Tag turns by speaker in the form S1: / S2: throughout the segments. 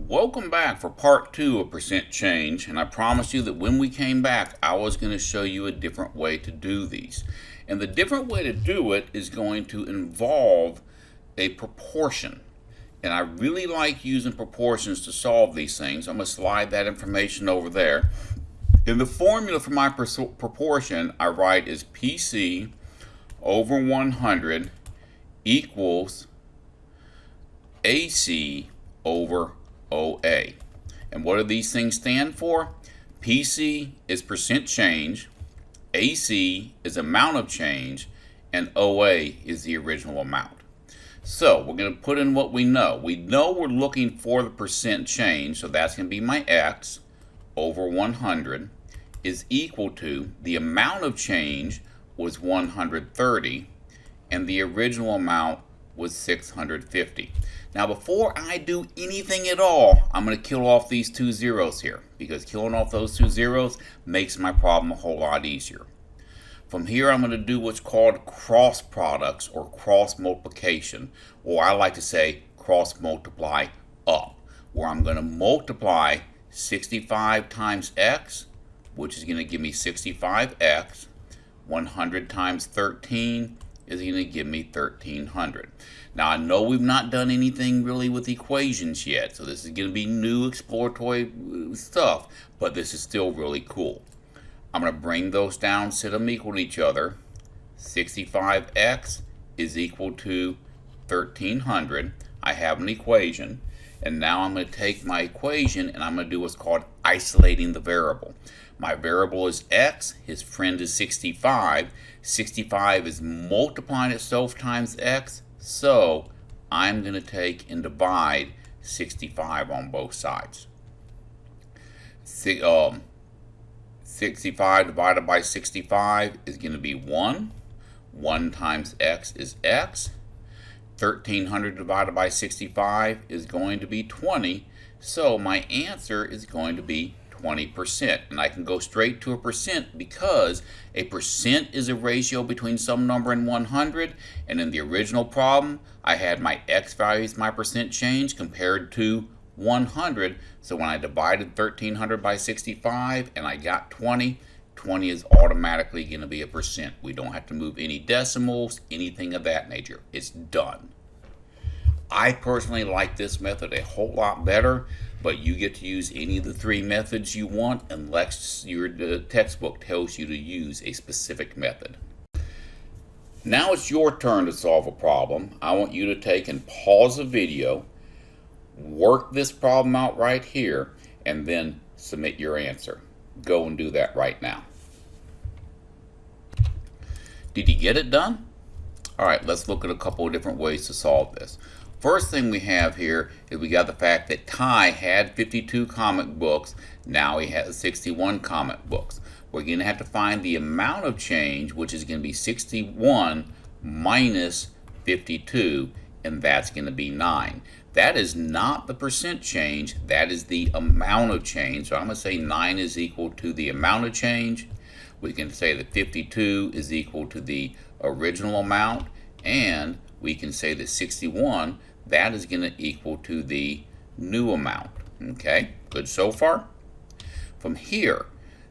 S1: Welcome back for part 2 of percent change, and I promised you that when we came back I was going to show you a different way to do these. And the different way to do it is going to involve a proportion. And I really like using proportions to solve these things. I'm going to slide that information over there. And the formula for my proportion I write is PC over 100 equals AC over OA. And what do these things stand for? PC is percent change, AC is amount of change, and OA is the original amount. So we're going to put in what we know. We know we're looking for the percent change, so that's going to be my X over 100 is equal to the amount of change was 130 and the original amount was 650. Now before I do anything at all, I'm going to kill off these two zeros here, because killing off those two zeros makes my problem a whole lot easier. From here I'm going to do what's called cross products or cross multiplication, or I like to say cross multiply up, where I'm going to multiply 65 times X, which is going to give me 65X, 100 times 13 is going to give me 1300. Now I know we've not done anything really with equations yet, so this is going to be new exploratory stuff, but this is still really cool. I'm going to bring those down, set them equal to each other. 65x is equal to 1300. I have an equation, and now I'm going to take my equation and I'm going to do what's called isolating the variable. My variable is x, his friend is 65. 65 is multiplying itself times x, so I'm going to take and divide 65 on both sides. 65 divided by 65 is going to be 1. 1 times x is x. 1300 divided by 65 is going to be 20, so my answer is going to be 20%. And I can go straight to a percent because a percent is a ratio between some number and 100, and in the original problem I had my x value as my percent change compared to 100, so when I divided 1300 by 65 and I got 20, 20 is automatically going to be a percent. We don't have to move any decimals, anything of that nature. It's done. I personally like this method a whole lot better, but you get to use any of the three methods you want unless your textbook tells you to use a specific method. Now it's your turn to solve a problem. I want you to take and pause the video, work this problem out right here, and then submit your answer. Go and do that right now. Did you get it done? Alright, let's look at a couple of different ways to solve this. First thing we have here is we got the fact that Ty had 52 comic books, now he has 61 comic books. We're going to have to find the amount of change, which is going to be 61 minus 52, and that's going to be 9. That is not the percent change, that is the amount of change. So I'm going to say 9 is equal to the amount of change. We can say that 52 is equal to the original amount, and we can say that 61, that is going to equal to the new amount. Okay, good so far? From here,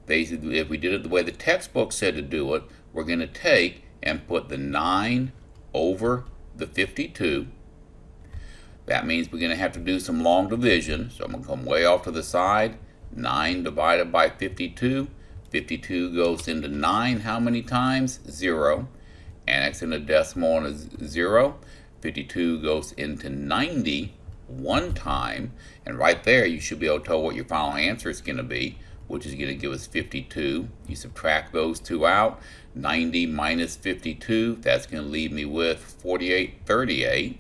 S1: if we did it the way the textbook said to do it, we're going to take and put the 9 over the 52. That means we're going to have to do some long division, so I'm going to come way off to the side. 9 divided by 52. 52 goes into 9 how many times? 0. Annex in a decimal is 0. 52 goes into 90 one time, and right there you should be able to tell what your final answer is going to be, which is going to give us 52. You subtract those two out. 90 minus 52, that's going to leave me with 4838.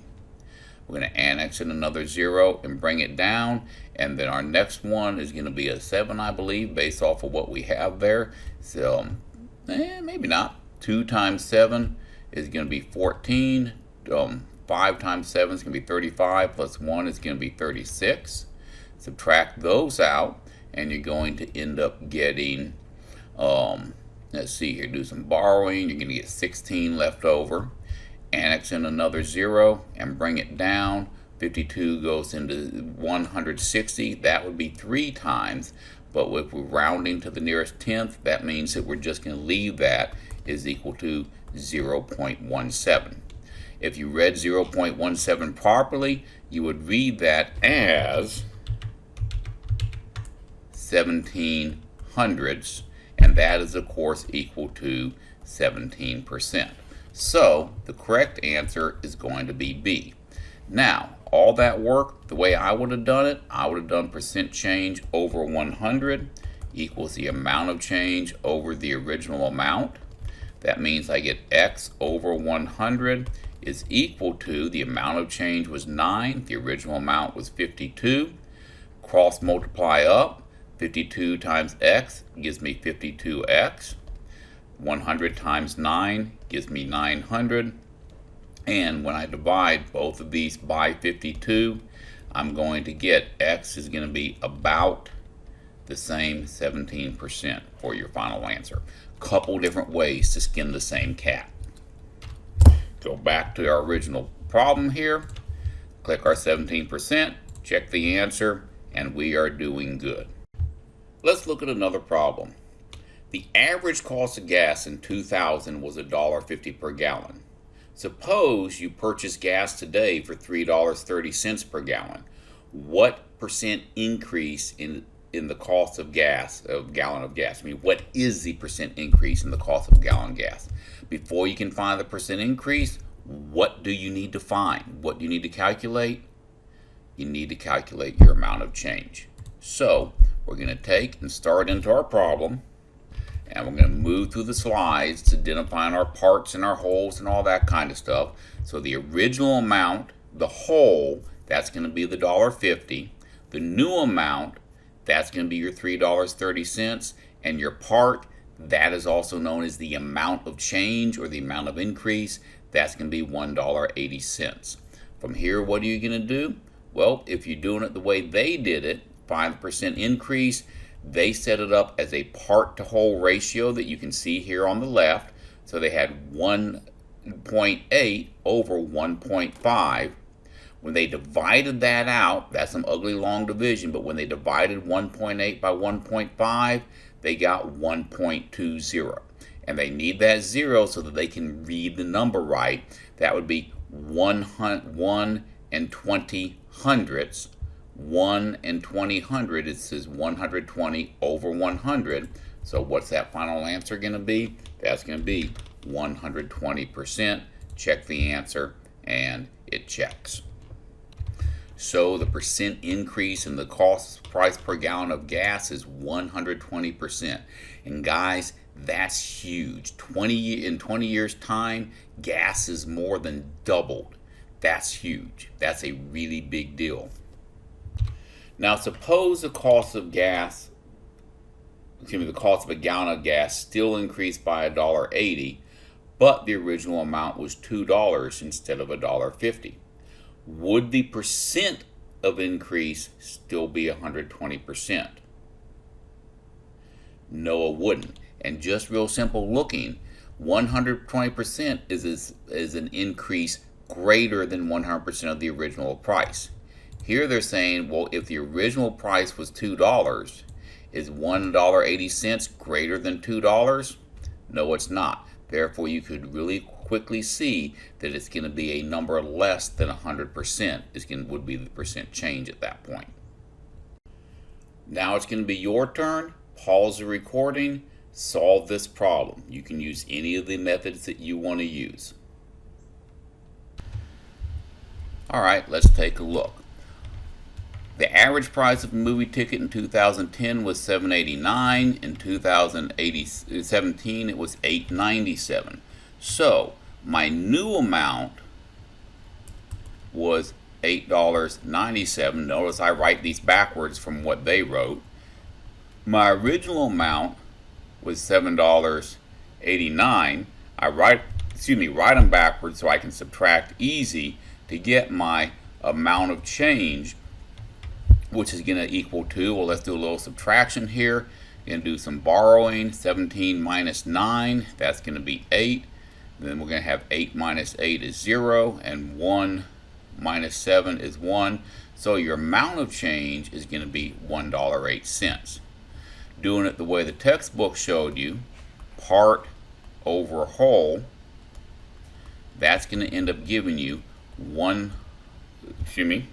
S1: We're going to annex in another 0 and bring it down, and then our next one is going to be a 7, I believe, based off of what we have there. So maybe not. 2 times 7 is going to be 14. 5 times 7 is going to be 35, plus 1 is going to be 36. Subtract those out, and you're going to end up getting, let's see here, do some borrowing. You're going to get 16 left over. Annex in another 0 and bring it down. 52 goes into 160, that would be 3 times. But if we're rounding to the nearest tenth, that means that we're just going to leave that is equal to 0.17. If you read 0.17 properly, you would read that as 17 hundredths, and that is of course equal to 17%. So the correct answer is going to be B. Now, all that work, the way I would have done it, I would have done percent change over 100 equals the amount of change over the original amount. That means I get X over 100 is equal to, the amount of change was 9, the original amount was 52. Cross multiply up, 52 times X gives me 52X. 100 times 9 gives me 900. And when I divide both of these by 52, I'm going to get X is going to be about the same 17% for your final answer. Couple different ways to skin the same cat. Go back to our original problem here, click our 17%, check the answer, and we are doing good. Let's look at another problem. The average cost of gas in 2000 was $1.50 per gallon. Suppose you purchase gas today for $3.30 per gallon. What percent increase in the cost of gas, a gallon of gas? I mean, what is the percent increase in the cost of a gallon of gas? Before you can find the percent increase, what do you need to find? What do you need to calculate? You need to calculate your amount of change. So we're going to take and start into our problem, and we're going to move through the slides, identifying our parts and our holes and all that kind of stuff. So the original amount, the whole, that's going to be the $1.50. The new amount, that's going to be your $3.30. And your part, that is also known as the amount of change or the amount of increase. That's going to be $1.80. From here, what are you going to do? Well, if you're doing it the way they did it, find the percent increase. They set it up as a part to whole ratio that you can see here on the left. So they had 1.8 over 1.5. When they divided that out, that's some ugly long division, but when they divided 1.8 by 1.5, they got 1.20. And they need that 0 so that they can read the number right. That would be 1 and 20 hundredths. 1 and 20 hundred, it says 120 over 100. So what's that final answer going to be? That's going to be 120%. Check the answer, and it checks. So the percent increase in the price per gallon of gas is 120%. And guys, that's huge. In 20 years time, gas is more than doubled. That's huge. That's a really big deal. Now suppose the cost of gas, the cost of a gallon of gas still increased by $1.80, but the original amount was $2 instead of $1.50. Would the percent of increase still be 120%? No, it wouldn't. And just real simple looking, 120% is an increase greater than 100% of the original price. Here they're saying, well, if the original price was $2, is $1.80 greater than $2? No, it's not. Therefore, you could really quickly see that it's going to be a number less than 100% would be the percent change at that point. Now it's going to be your turn. Pause the recording. Solve this problem. You can use any of the methods that you want to use. All right, let's take a look. The average price of a movie ticket in 2010 was $7.89. In 2017, it was $8.97. So my new amount was $8.97. Notice I write these backwards from what they wrote. My original amount was $7.89. I write them backwards so I can subtract easy to get my amount of change, which is going to equal to, well, let's do a little subtraction here. Going to do some borrowing. 17 minus 9, that's going to be 8. Then we're going to have 8 minus 8 is 0, and 1 minus 7 is 1. So your amount of change is going to be $1.08. Doing it the way the textbook showed you, part over whole, that's going to end up giving you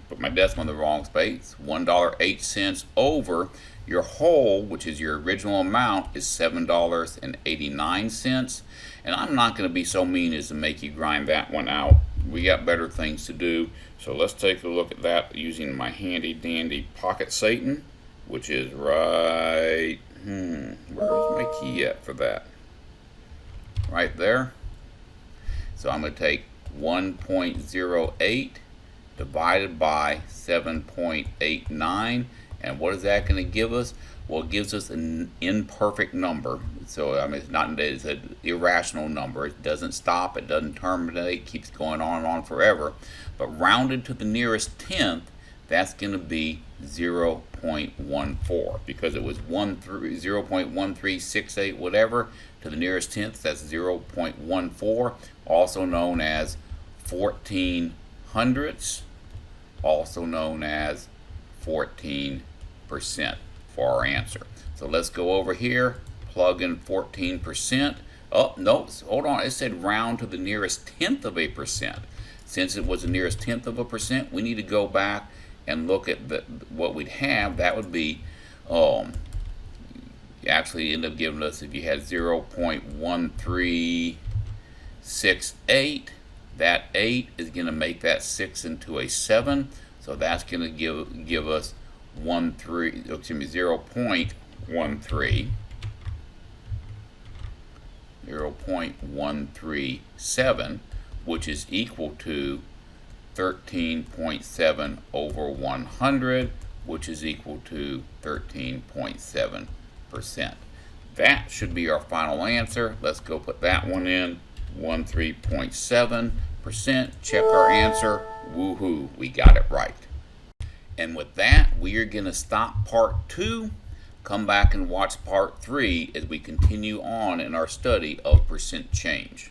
S1: put my decimal in the wrong space, $1.08 over your whole, which is your original amount, is $7.89. And I'm not going to be so mean as to make you grind that one out. We got better things to do. So let's take a look at that using my handy dandy pocket Satan, which is right, where's my key at for that? Right there. So I'm going to take 1.08 divided by 7.89, and what is that going to give us? Well, it gives us an imperfect number. So I mean, it's an irrational number. It doesn't stop, it doesn't terminate, it keeps going on and on forever. But rounded to the nearest tenth, that's going to be 0.14, because it was 0.1368 whatever. To the nearest tenth, that's 0.14, also known as 14 hundredths, also known as 14% for our answer. So let's go over here, plug in 14%. Oh, no, hold on, it said round to the nearest tenth of a percent. Since it was the nearest tenth of a percent, we need to go back and look at what we'd have. That would be, actually end up giving us, if you had 0.1368, that 8 is going to make that 6 into a 7, so that's going to give us 0.137, which is equal to 13.7 over 100, which is equal to 13.7%. That should be our final answer. Let's go put that one in, 13.7%. Check our answer. Woohoo, we got it right. And with that, we are going to stop part 2. Come back and watch part 3 as we continue on in our study of percent change.